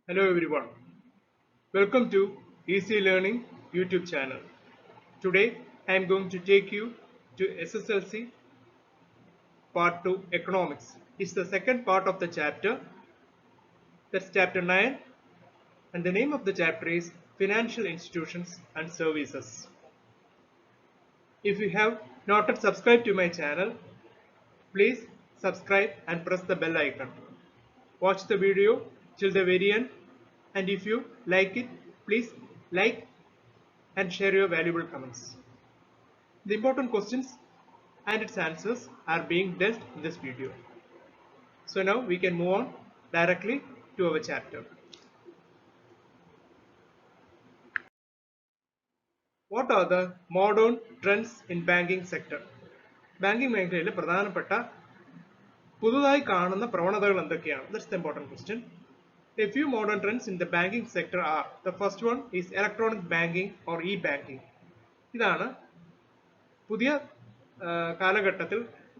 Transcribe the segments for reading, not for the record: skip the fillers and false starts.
Hello everyone, welcome to Easy Learning YouTube channel. Today I am going to take you to SSLC Part 2 Economics. It's the second part of the chapter, that's chapter 9, and the name of the chapter is Financial Institutions and Services. If you have not yet subscribed to my channel, please subscribe and press the bell icon. Watch the video till the very end, and if you like it, please like and share your valuable comments. The important questions and its answers are being dealt in this video. So now we can move on directly to our chapter. What are the modern trends in banking sector? Banking മേഖലയിൽ പ്രധാനപ്പെട്ട പുതുതായി കാണുന്ന പ്രവണതകൾ എന്തൊക്കെയാണ്? That's the important question. A few modern trends in the banking sector are: the first one is electronic banking or e-banking. ഇതാണ് പുതിയ കാലഘട്ടത്തിൽ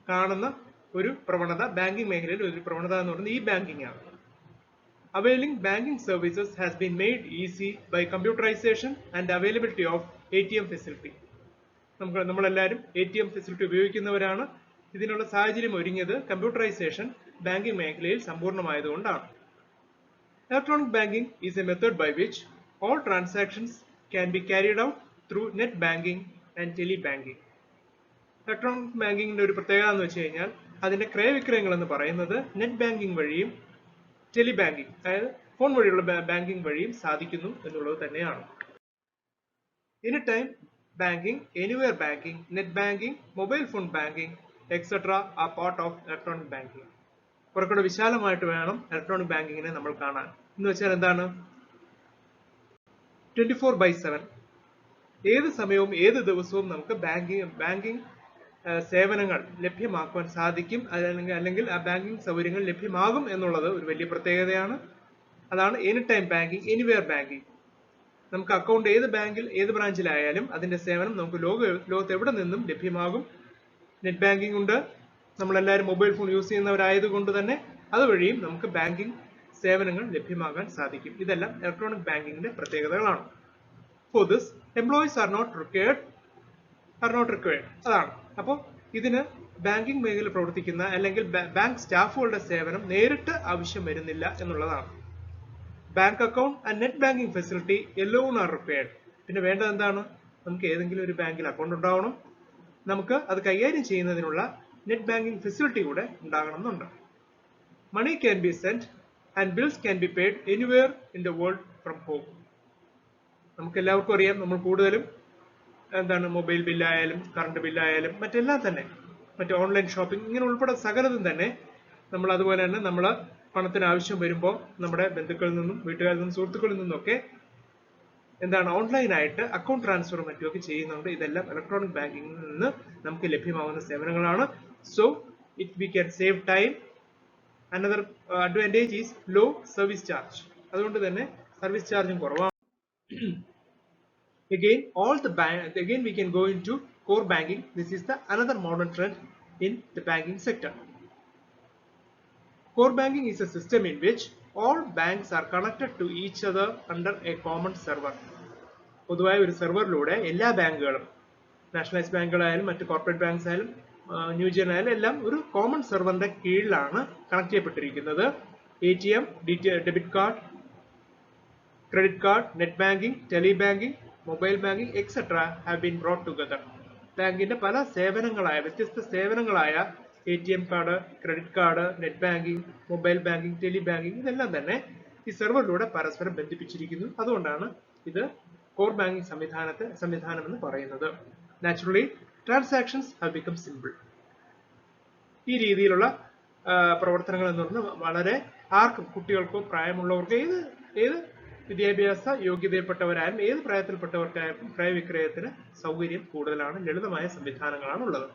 കാണുന്ന ഒരു പ്രവണത, ബാങ്കിംഗ് മേഖലയിൽ ഒരു പ്രവണത എന്ന് പറയുന്നത് e-banking ആണ്. Availing banking services has been made easy by computerization and availability of ATM facility. നമ്മളെല്ലാവരും ATM ഫെസിലിറ്റി ഉപയോഗിക്കുന്നവരാണ്. ഇതിനുള്ള സാഹചര്യം ഒരുങ്ങിയത് കമ്പ്യൂട്ടറൈസേഷൻ ബാങ്കിംഗ് മേഖലയിൽ സമ്പൂർണ്ണമായതുകൊണ്ടാണ്. Electronic banking is a method by which all transactions can be carried out through net banking and telebanking. Electronic ബാങ്കിങ്ങിന്റെ ഒരു പ്രത്യേകത എന്ന് വെച്ച് കഴിഞ്ഞാൽ അതിന്റെ ക്രയവിക്രയങ്ങൾ എന്ന് പറയുന്നത് നെറ്റ് ബാങ്കിംഗ് വഴിയും ടെലി ബാങ്കിംഗ്, അതായത് ഫോൺ വഴിയുള്ള ബാങ്കിംഗ് വഴിയും സാധിക്കുന്നു എന്നുള്ളത് തന്നെയാണ്. Any time banking, anywhere banking, net banking, mobile phone banking etcetera are part of electronic banking. കുറച്ചുകൂടെ വിശാലമായിട്ട് വേണം ഇലക്ട്രോണിക് ബാങ്കിങ്ങിനെ നമ്മൾ കാണാൻ. എന്ന് വെച്ചാൽ എന്താണ്? 24/7 ഏത് സമയവും ഏത് ദിവസവും നമുക്ക് ബാങ്കിംഗ് സേവനങ്ങൾ ലഭ്യമാക്കുവാൻ സാധിക്കും, അല്ലെങ്കിൽ ആ ബാങ്കിംഗ് സൗകര്യങ്ങൾ ലഭ്യമാകും എന്നുള്ളത് ഒരു വലിയ പ്രത്യേകതയാണ്. അതാണ് any time banking, anywhere banking. നമുക്ക് അക്കൗണ്ട് ഏത് ബാങ്കിൽ ഏത് ബ്രാഞ്ചിലായാലും അതിന്റെ സേവനം നമുക്ക് ലോകത്ത് എവിടെ നിന്നും ലഭ്യമാകും. നെറ്റ് ബാങ്കിംഗ് ഉണ്ട്, നമ്മളെല്ലാവരും മൊബൈൽ ഫോൺ യൂസ് ചെയ്യുന്നവരായതുകൊണ്ട് തന്നെ അതുവഴിയും നമുക്ക് ബാങ്കിംഗ് സേവനങ്ങൾ ലഭ്യമാകാൻ സാധിക്കും. ഇതെല്ലാം ഇലക്ട്രോണിക് ബാങ്കിങ്ങിന്റെ പ്രത്യേകതകളാണ്. For this employees are not required. അതാണ്. അപ്പോൾ ഇതിന് ബാങ്കിംഗ് മേഖലയിൽ പ്രവർത്തിക്കുന്ന അല്ലെങ്കിൽ ബാങ്ക് സ്റ്റാഫുകളുടെ സേവനം നേരിട്ട് ആവശ്യം വരുന്നില്ല എന്നുള്ളതാണ്. Bank account and net banking facility alone are required. പിന്നെ വേണ്ടത് എന്താണ്? നമുക്ക് ഏതെങ്കിലും ഒരു ബാങ്കിൽ അക്കൗണ്ട് ഉണ്ടാവണം, നമുക്ക് അത് കൈകാര്യം ചെയ്യുന്നതിനുള്ള നെറ്റ് ബാങ്കിംഗ് ഫെസിലിറ്റി കൂടെ ഉണ്ടാകണമെന്നുണ്ട്. Money can be send and bills can be paid anywhere in the world from home. നമുക്ക് എല്ലാവർക്കും അറിയാം, നമ്മൾ കൂടുതലും എന്താണ് മൊബൈൽ ബില്ലായാലും കറണ്ട് ബില്ലായാലും മറ്റെല്ലാം തന്നെ, മറ്റു ഓൺലൈൻ ഷോപ്പിംഗ് ഇങ്ങനെ ഉൾപ്പെടെ സകലതും തന്നെ നമ്മൾ അതുപോലെ തന്നെ നമ്മൾ പണത്തിന് ആവശ്യം വരുമ്പോൾ നമ്മുടെ ബന്ധുക്കളിൽ നിന്നും വീട്ടുകാരിൽ നിന്നും സുഹൃത്തുക്കളിൽ നിന്നൊക്കെ എന്താണ് ഓൺലൈനായിട്ട് അക്കൗണ്ട് ട്രാൻസ്ഫറും മറ്റുമൊക്കെ ചെയ്യുന്നുണ്ട്. ഇതെല്ലാം ഇലക്ട്രോണിക് ബാങ്കിങ്ങിൽ നിന്ന് നമുക്ക് ലഭ്യമാകുന്ന സേവനങ്ങളാണ്. So we can save time. Another advantage is low service charge. അതുകൊണ്ട് തന്നെ സർവീസ് ചാർജും കുറവാണ്. Again we can go into core banking. This is the another modern trend in the banking sector. Core banking is a system in which all banks are connected to each other under a common server. പൊതുവായ ഒരു സെർവറിലൂടെ എല്ലാ ബാങ്കുകളും, nationalised ബാങ്കുകളായാലും മറ്റ് corporate banks ആയാലും new gen ആയാലും എല്ലാം ഒരു common സെർവറിന്റെ കീഴിലാണ് കണക്ട് ചെയ്യപ്പെട്ടിരിക്കുന്നത്. ATM, debit card, credit card, net banking, tele banking, mobile banking etcetera have been brought together. ബാങ്കിന്റെ പല സേവനങ്ങളായ വ്യത്യസ്ത സേവനങ്ങളായ ATM card, credit card, net banking, mobile banking, tele banking ഇതെല്ലാം തന്നെ ഈ സെർവറിലൂടെ പരസ്പരം ബന്ധിപ്പിച്ചിരിക്കുന്നു. അതുകൊണ്ടാണ് ഇത് കോർ ബാങ്കിംഗ് സംവിധാനം എന്ന് പറയുന്നത്. Naturally transactions have become simple. ഈ രീതിയിലുള്ള പ്രവർത്തനങ്ങൾ എന്ന് പറഞ്ഞാൽ വളരെ ആർക്കും, കുട്ടികൾക്കോ പ്രായമുള്ളവർക്കോ ഏത് വിദ്യാഭ്യാസ യോഗ്യതയിൽപ്പെട്ടവരായാലും ഏത് പ്രായത്തിൽപ്പെട്ടവർക്കായാലും ക്രയവിക്രയത്തിന് സൗകര്യം കൂടുതലാണ്, ലളിതമായ സംവിധാനങ്ങളാണ് ഉള്ളത്.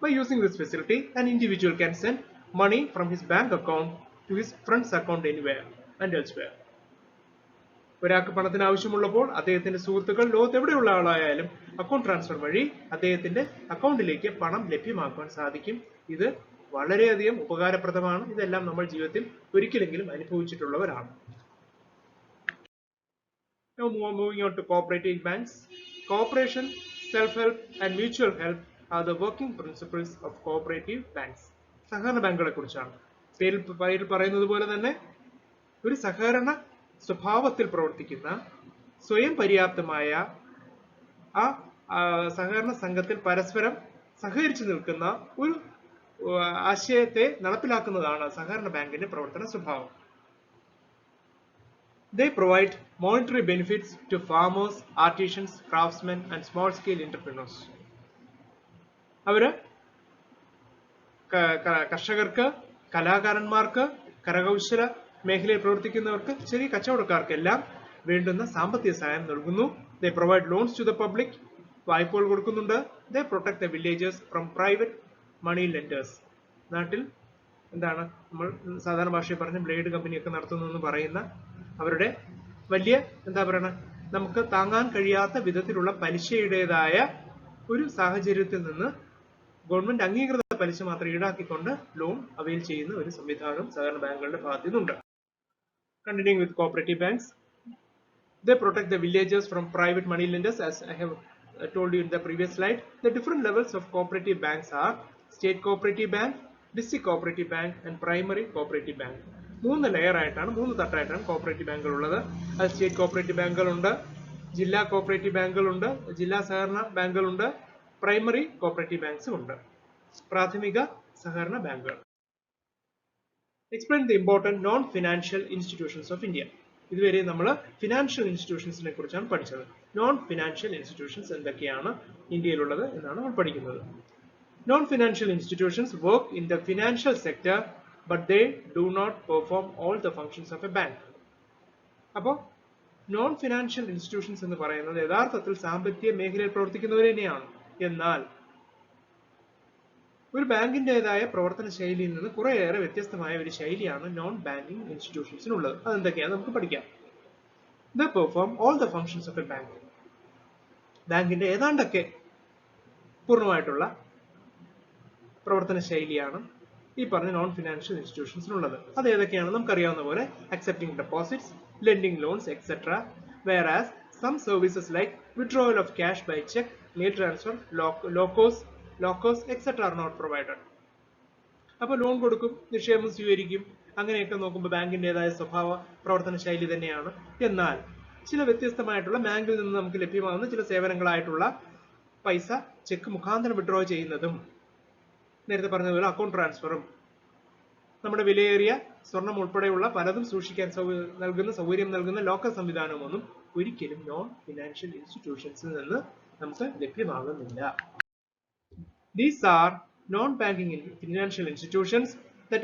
By using this facility, an individual can send money from his bank account to his friend's account anywhere and elsewhere. ഒരാൾക്ക് പണത്തിന് ആവശ്യമുള്ളപ്പോൾ അദ്ദേഹത്തിന്റെ സുഹൃത്തുക്കൾ ലോകത്ത് എവിടെയുള്ള ആളായാലും അക്കൗണ്ട് ട്രാൻസ്ഫർ വഴി അദ്ദേഹത്തിന്റെ അക്കൗണ്ടിലേക്ക് പണം ലഭ്യമാക്കുവാൻ സാധിക്കും. ഇത് വളരെയധികം ഉപകാരപ്രദമാണ്. ഇതെല്ലാം നമ്മൾ ജീവിതത്തിൽ ഒരിക്കലെങ്കിലും അനുഭവിച്ചിട്ടുള്ളവരാണ്. Now moving on to cooperative banks. Cooperation, self-help and mutual help are the working principles of cooperative banks. സഹകരണ ബാങ്കുകളെ കുറിച്ചാണ്. പേരിൽ പറയുന്നത് പോലെ തന്നെ ഒരു സഹകരണ സ്വഭാവത്തിൽ പ്രവർത്തിക്കുന്ന സ്വയം പര്യാപ്തമായ ആ സഹകരണ സംഘത്തിൽ പരസ്പരം സഹകരിച്ചു നിൽക്കുന്ന ഒരു ആശയത്തെ നടപ്പിലാക്കുന്നതാണ് സഹകരണ ബാങ്കിന്റെ പ്രവർത്തന സ്വഭാവം. They provide monetary benefits to farmers, artisans, craftsmen and small scale entrepreneurs. അവര് കർഷകർക്ക്, കലാകാരന്മാർക്ക്, കരകൗശല മേഖലയിൽ പ്രവർത്തിക്കുന്നവർക്ക്, ചെറിയ കച്ചവടക്കാർക്കെല്ലാം വേണ്ടുന്ന സാമ്പത്തിക സഹായം നൽകുന്നു. They provide loans to the public. വായ്പകൾ കൊടുക്കുന്നുണ്ട്. They protect the villagers from private money lenders. നാട്ടിൽ എന്താണ് നമ്മൾ സാധാരണ ഭാഷയിൽ പറഞ്ഞ ബ്ലേഡ് കമ്പനിയൊക്കെ നടത്തുന്നു പറയുന്ന അവരുടെ വലിയ എന്താ പറയണ നമുക്ക് താങ്ങാൻ കഴിയാത്ത വിധത്തിലുള്ള പലിശയുടേതായ ഒരു സാഹചര്യത്തിൽ നിന്ന് ഗവൺമെന്റ് അംഗീകൃത പലിശ മാത്രം ഈടാക്കിക്കൊണ്ട് ലോൺ അവൈൽ ചെയ്യുന്ന ഒരു സംവിധാനം സഹകരണ ബാങ്കുകളുടെ ഭാഗത്തു നിന്നുണ്ട്. Continuing with cooperative banks, they protect the villagers from private money lenders. As I have told you in the previous slide, the different levels of cooperative banks are state cooperative bank, district cooperative bank and primary cooperative bank. മൂന്ന് layer ആയിട്ടാണ്, മൂന്ന് തട്ടായിട്ടാണ് cooperative ബാങ്കുകൾ ഉള്ളത്. അത് state cooperative ബാങ്കുകളുണ്ട്, ജില്ലാ cooperative ബാങ്കുകളുണ്ട്, ജില്ലാ സഹകരണ ബാങ്കുകളുണ്ട്, primary cooperative ബാങ്ക്സും ഉണ്ട്, പ്രാഥമിക സഹകരണ ബാങ്കുകൾ. Explain the important non-financial institutions of India. ഇതുവരെ നമ്മൾ ഫിനാൻഷ്യൽ ഇൻസ്റ്റിറ്റ്യൂഷൻസിനെ കുറിച്ചാണ് പഠിച്ചത്. നോൺ ഫിനാൻഷ്യൽ ഇൻസ്റ്റിറ്റ്യൂഷൻസ് എന്തൊക്കെയാണ് ഇന്ത്യയിലുള്ളത് എന്നാണ് നമ്മൾ പഠിക്കുന്നത്. Non financial institutions work in the financial sector but they do not perform all the functions of a bank. അപ്പോൾ നോൺ ഫിനാൻഷ്യൽ ഇൻസ്റ്റിറ്റ്യൂഷൻസ് എന്ന് പറയുന്നത് യഥാർത്ഥത്തിൽ സാമ്പത്തിക മേഖലയിൽ പ്രവർത്തിക്കുന്നവർ തന്നെയാണ്. എന്നാൽ ഒരു ബാങ്കിന്റേതായ പ്രവർത്തന ശൈലിയിൽ നിന്ന് കുറേയേറെ വ്യത്യസ്തമായ ഒരു ശൈലിയാണ് നോൺ ബാങ്കിങ് ഇൻസ്റ്റിറ്റ്യൂഷൻസിനുള്ളത്. അതെന്തൊക്കെയാണ് നമുക്ക് പഠിക്കാം. They perform all the functions of a bank. ബാങ്കിന്റെ ഏതാണ്ടൊക്കെ പൂർണ്ണമായിട്ടുള്ള പ്രവർത്തന ശൈലിയാണ് ഈ പറഞ്ഞ നോൺ ഫിനാൻഷ്യൽ ഇൻസ്റ്റിറ്റ്യൂഷൻസിനുള്ളത്. അത് ഏതൊക്കെയാണ് നമുക്കറിയാവുന്ന പോലെ accepting deposits, lending loans etcetera. whereas some services like withdrawal of cash by check, mail transfer, lockers etc are not provided. അപ്പോൾ ലോൺ കൊടുക്കും, നിക്ഷേപം സ്വീകരിക്കും, അങ്ങനെയൊക്കെ നോക്കുമ്പോൾ ബാങ്കിന്റേതായ സ്വഭാവ പ്രവർത്തന ശൈലി തന്നെയാണ്. എന്നാൽ ചില വ്യത്യസ്തമായിട്ടുള്ള ബാങ്കിൽ നിന്ന് നമുക്ക് ലഭ്യമാകുന്ന ചില സേവനങ്ങളായിട്ടുള്ള പൈസ ചെക്ക് മുഖാന്തരം വിഡ്രോ ചെയ്യുന്നതും, നേരത്തെ പറഞ്ഞതുപോലെ അക്കൗണ്ട് ട്രാൻസ്ഫറും, നമ്മുടെ വിലയേറിയ സ്വർണം ഉൾപ്പെടെയുള്ള പലതും സൂക്ഷിക്കാൻ നൽകുന്ന സൗകര്യം നൽകുന്ന ലോക്കർ സംവിധാനമൊന്നും ഒരിക്കലും നോൺ ഫിനാൻഷ്യൽ ഇൻസ്റ്റിറ്റ്യൂഷൻസിൽ നിന്ന് നമുക്ക് ലഭ്യമാകുന്നില്ല. These are non-banking financial institutions that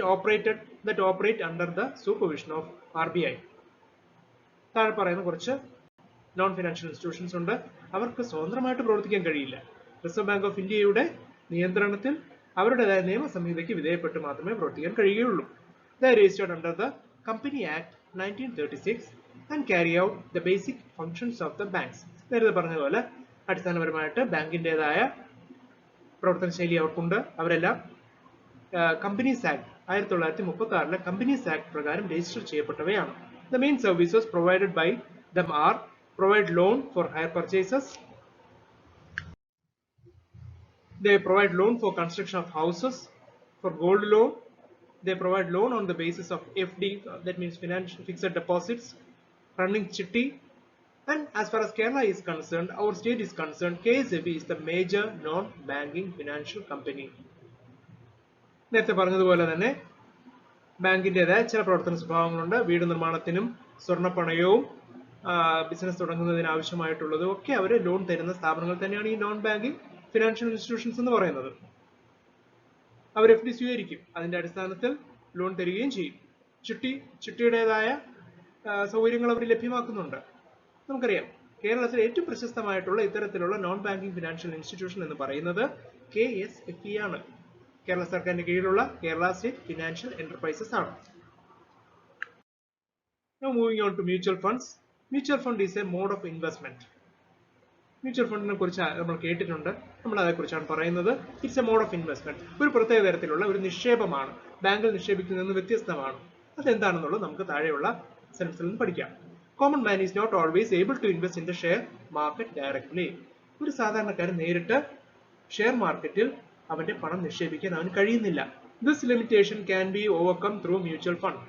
operate under the supervision of RBI. താഴെ പറയുന്ന കുറച്ച് നോൺ ഫിനാൻഷ്യൽ ഇൻസ്റ്റിറ്റ്യൂഷൻസ് ഉണ്ട്. അവർക്ക് സ്വതന്ത്രമായിട്ട് പ്രവർത്തിക്കാൻ കഴിയില്ല. റിസർവ് ബാങ്ക് ഓഫ് ഇന്ത്യയുടെ നിയന്ത്രണത്തിൽ അവരുടേതായ നിയമസംഹിതയ്ക്ക് വിധേയപ്പെട്ട് മാത്രമേ പ്രവർത്തിക്കാൻ കഴിയുകയുള്ളൂ. They are registered under the Company Act 1936 and carry out the basic functions of the banks. നേരത്തെ പറഞ്ഞതുപോലെ അടിസ്ഥാനപരമായിട്ട് ബാങ്കിന്റേതായ പ്രവർത്തന ശൈലി അവർക്കുണ്ട്. അവരെല്ലാം കമ്പനീസ് ആക്ട് 1936 കമ്പനീസ് ആക്ട് പ്രകാരം register ചെയ്യപ്പെട്ടവയാണ്. The main services provided by them are provide loan for hire purchases. They provide loan for construction of houses, for gold loan. They provide loan on the basis of FD, that means financial fixed deposits, running chitti. And as far as Kerala is concerned, our state is concerned, KSFB is the major non-banking financial company. നേരത്തെ പറഞ്ഞതുപോലെ തന്നെ ബാങ്കിന്റേതായ ചില പ്രവർത്തന സ്വഭാവങ്ങളുണ്ട്. വീട് നിർമ്മാണത്തിനും സ്വർണ്ണപ്പണയവും business തുടങ്ങുന്നതിന് ആവശ്യമായിട്ടുള്ളതും ഒക്കെ അവർ loan തരുന്ന സ്ഥാപനങ്ങൾ തന്നെയാണ് ഈ നോൺ ബാങ്കിങ് ഫിനാൻഷ്യൽ ഇൻസ്റ്റിറ്റ്യൂഷൻസ് എന്ന് പറയുന്നത്. അവർ FD സ്വീകരിക്കും, അതിന്റെ അടിസ്ഥാനത്തിൽ ലോൺ തരികയും ചെയ്യും. ചിട്ടിയുടേതായ സൗകര്യങ്ങൾ അവർ ലഭ്യമാക്കുന്നുണ്ട്. നമുക്കറിയാം കേരളത്തിലെ ഏറ്റവും പ്രശസ്തമായിട്ടുള്ള ഇത്തരത്തിലുള്ള നോൺ ബാങ്കിങ് ഫിനാൻഷ്യൽ ഇൻസ്റ്റിറ്റ്യൂഷൻ എന്ന് പറയുന്നത് KSFE ആണ്. കേരള സർക്കാരിന്റെ കീഴിലുള്ള കേരള സ്റ്റേറ്റ് ഫിനാൻഷ്യൽ എന്റർപ്രൈസസ് ആണ്. Now moving on to mutual funds. Mutual fund is a mode of investment. Mutual ഫണ്ടിനെ കുറിച്ച് നമ്മൾ കേട്ടിട്ടുണ്ട്, നമ്മൾ അതേക്കുറിച്ചാണ് പറയുന്നത്. It's a mode of investment. ഒരു പ്രത്യേക തരത്തിലുള്ള ഒരു നിക്ഷേപമാണ്, ബാങ്കിൽ നിക്ഷേപിക്കുന്നതിൽ നിന്ന് വ്യത്യസ്തമാണ്. അതെന്താണെന്നുള്ളത് നമുക്ക് താഴെയുള്ള സെൻസിൽ നിന്ന് പഠിക്കാം. Common man is not always able to invest in the share market directly. ഒരു സാധാരണക്കാരൻ നേരിട്ട് ഷെയർ മാർക്കറ്റിൽ അവന്റെ പണം നിക്ഷേപിക്കാൻ അവന് കഴിയുന്നില്ല. This limitation can be overcome through mutual fund.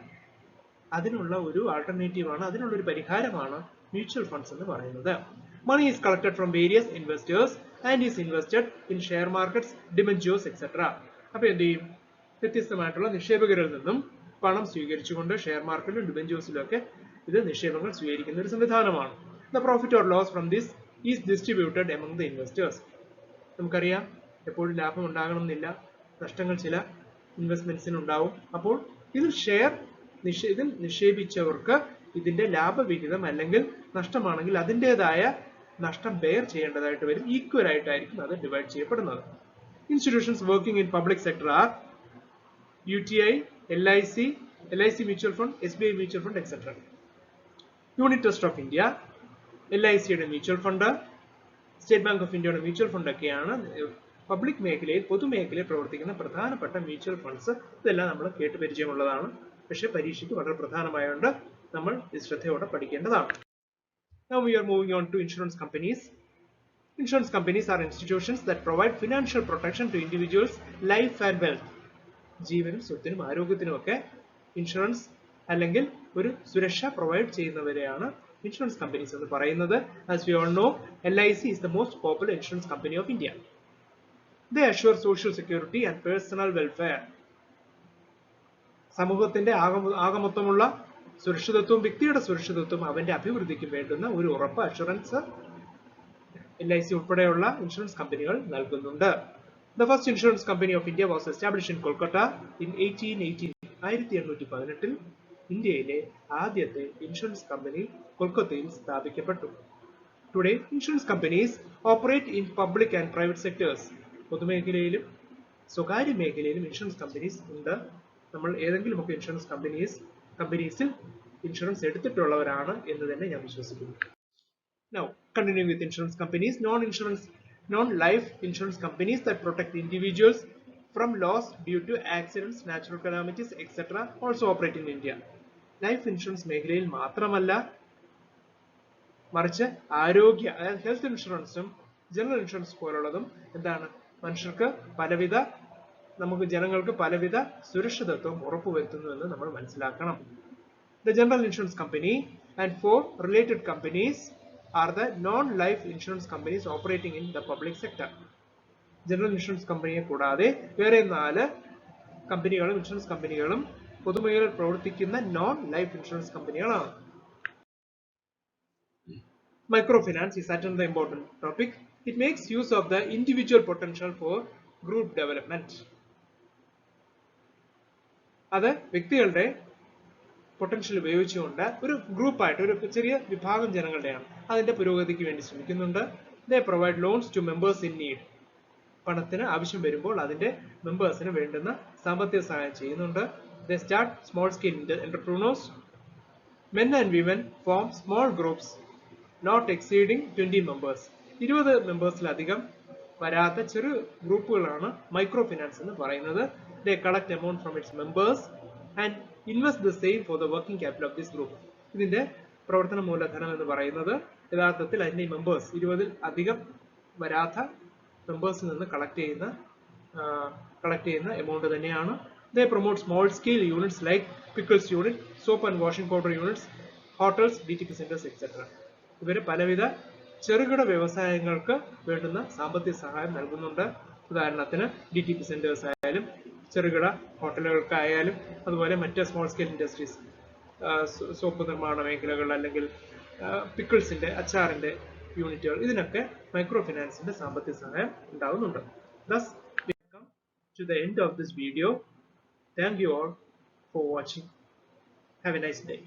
അതിനുള്ള ഒരു ആൾട്ടർനേറ്റീവ് ആണ്, അതിനുള്ള ഒരു പരിഹാരമാണ് മ്യൂച്വൽ ഫണ്ട്സ് എന്ന് പറയുന്നത്. Money is collected from various investors and is invested in share markets, debentures, etc. അപ്പോൾ എന്ത് ചെയ്യും? വ്യത്യസ്തമായിട്ടുള്ള നിക്ഷേപകരിൽ നിന്നും പണം സ്വീകരിച്ചുകൊണ്ട് ഷെയർ മാർക്കറ്റിലും ഡിബെഞ്ചേഴ്സിലും ഒക്കെ ഇത് നിക്ഷേപങ്ങൾ സ്വീകരിക്കുന്ന ഒരു സംവിധാനമാണ്. The profit or loss from this is distributed among the investors. നമുക്കറിയാം, എപ്പോഴും ലാഭം ഉണ്ടാകണമെന്നില്ല, നഷ്ടങ്ങൾ ചില ഇൻവെസ്റ്റ്മെന്റ്സിന് ഉണ്ടാവും. അപ്പോൾ ഇതിൽ നിക്ഷേപിച്ചവർക്ക് ഇതിന്റെ ലാഭവിഹിതം അല്ലെങ്കിൽ നഷ്ടമാണെങ്കിൽ അതിൻ്റെതായ നഷ്ടം ബെയർ ചെയ്യേണ്ടതായിട്ട് വരും. ഈക്വൽ ആയിട്ടായിരിക്കും അത് ഡിവൈഡ് ചെയ്യപ്പെടുന്നത്. Institutions working in public sector are UTI, LIC Mutual Fund, SBI Mutual Fund, etc. Unit Trust of India, LICയുടെ mutual fund, state bank of ഇന്ത്യയുടെ മ്യൂച്വൽ ഫണ്ട് ഒക്കെയാണ് പബ്ലിക് മേഖലയിൽ, പൊതുമേഖലയിൽ പ്രവർത്തിക്കുന്ന പ്രധാനപ്പെട്ട മ്യൂച്വൽ ഫണ്ട്സ്. ഇതെല്ലാം നമ്മൾ കേട്ട് പരിചയമുള്ളതാണ്, പക്ഷേ പരീക്ഷയ്ക്ക് വളരെ പ്രധാനമായതുകൊണ്ട് നമ്മൾ ഇത് ശ്രദ്ധയോടെ പഠിക്കേണ്ടതാണ്. Now we are moving on to insurance companies. Insurance companies are institutions that provide financial protection to individuals' life and wealth. ജീവനും സ്വത്തിനും ആരോഗ്യത്തിനും ഒക്കെ ഇൻഷുറൻസ് അല്ലെങ്കിൽ ഒരു സുരക്ഷ പ്രൊവൈഡ് ചെയ്യുന്നവരെയാണ് ഇൻഷുറൻസ് കമ്പനീസ് എന്ന് പറയുന്നത്. As we all know, LIC is the most popular insurance company of India. They assure social security and personal welfare. സമൂഹത്തിന്റെ ആകമൊത്തമുള്ള സുരക്ഷിതത്വവും വ്യക്തിയുടെ സുരക്ഷിതത്വവും അവന്റെ അഭിവൃദ്ധിക്കും വേണ്ടുന്ന ഒരു ഉറപ്പ്, അഷുറൻസ് LIC ഉൾപ്പെടെയുള്ള ഇൻഷുറൻസ് കമ്പനികൾ നൽകുന്നുണ്ട്. The first insurance company of India was established in Kolkata in 1818. 1818 ഇന്ത്യയിലെ ആദ്യത്തെ ഇൻഷുറൻസ് കമ്പനി കൊൽക്കത്തയിൽ സ്ഥാപിക്കപ്പെട്ടു. Today, insurance companies operate in public and private sectors. പൊതുമേഖലയിലും സ്വകാര്യ മേഖലയിലും ഇൻഷുറൻസ് കമ്പനീസ് ഉണ്ട്. നമ്മൾ ഏതെങ്കിലുമൊക്കെ ഇൻഷുറൻസ് കമ്പനീസിൽ ഇൻഷുറൻസ് എടുത്തിട്ടുള്ളവരാണ് എന്ന് തന്നെ ഞാൻ വിശ്വസിക്കുന്നു. Now, continuing with insurance companies, non-life insurance companies that protect individuals from loss due to accidents, natural calamities, etc. also operate in India. Life insurance മേഖലയിൽ മാത്രമല്ല, മറിച്ച് ആരോഗ്യ, അതായത് ഹെൽത്ത് ഇൻഷുറൻസും ജനറൽ ഇൻഷുറൻസ് പോലുള്ളതും എന്താണ്, നമുക്ക് ജനങ്ങൾക്ക് പലവിധ സുരക്ഷിതത്വം ഉറപ്പുവരുത്തുന്നു എന്ന് നമ്മൾ മനസ്സിലാക്കണം. The general insurance company and 4 related companies are the non-life insurance companies operating in the public sector. General insurance കമ്പനിയെ കൂടാതെ വേറെ 4 കമ്പനികളും ഇൻഷുറൻസ് കമ്പനികളും പൊതുമേഖലയിൽ പ്രവർത്തിക്കുന്ന നോൺ ലൈഫ് ഇൻഷുറൻസ് കമ്പനികളാണ്. Microfinance is another important topic. It makes use of the individual potential for group development. അത് വ്യക്തികളുടെ potential ഉപയോഗിച്ചുകൊണ്ട് ഒരു ഗ്രൂപ്പായിട്ട്, ഒരു ചെറിയ വിഭാഗം ജനങ്ങളുടെയാണ്, അതിന്റെ പുരോഗതിക്ക് വേണ്ടി ശ്രമിക്കുന്നുണ്ട്. They provide loans to members in need. പണത്തിന് ആവശ്യം വരുമ്പോൾ അതിന്റെ മെമ്പേഴ്സിന് വേണ്ടുന്ന സാമ്പത്തിക സഹായം ചെയ്യുന്നുണ്ട്. They start small scale entrepreneurs. Men and women form small groups not exceeding 20 members. 20 മെമ്പേഴ്സിലധികം വരാത്ത ചെറു ഗ്രൂപ്പുകളാണ് മൈക്രോ ഫിനാൻസ് എന്ന് പറയുന്നത്. They collect amount from its members and invest the same for the working capital of this group. ഇതിന്റെ പ്രവർത്തന മൂലധനം എന്ന് പറയുന്നത് യഥാർത്ഥത്തിൽ അതിന്റെ മെമ്പേഴ്സ്, 20-ൽ അധികം വരാത്ത മെമ്പേഴ്സിൽ നിന്ന് കളക്ട് ചെയ്യുന്ന എമൗണ്ട് തന്നെയാണ്. They promote small scale units like pickles unit, soap and washing powder units, hotels, DTP centers, etc. ഇവര് പലവിധ ചെറുകിട വ്യവസായങ്ങൾക്ക് വേണ്ടുന്ന സാമ്പത്തിക സഹായം നൽകുന്നുണ്ട്. ഉദാഹരണത്തിന് DTP സെന്റേഴ്സ് ആയാലും ചെറുകിട ഹോട്ടലുകൾക്കായാലും അതുപോലെ മറ്റ് സ്മോൾ സ്കെയിൽ ഇൻഡസ്ട്രീസ്, സോപ്പ് നിർമ്മാണ മേഖലകൾ അല്ലെങ്കിൽ പിക്കിൾസിന്റെ, അച്ചാറിന്റെ യൂണിറ്റുകൾ, ഇതിനൊക്കെ മൈക്രോ ഫിനാൻസിന്റെ സാമ്പത്തിക സഹായം ഉണ്ടാകുന്നുണ്ട്. Thus, we come to the end of this video. Thank you all for watching. Have a nice day.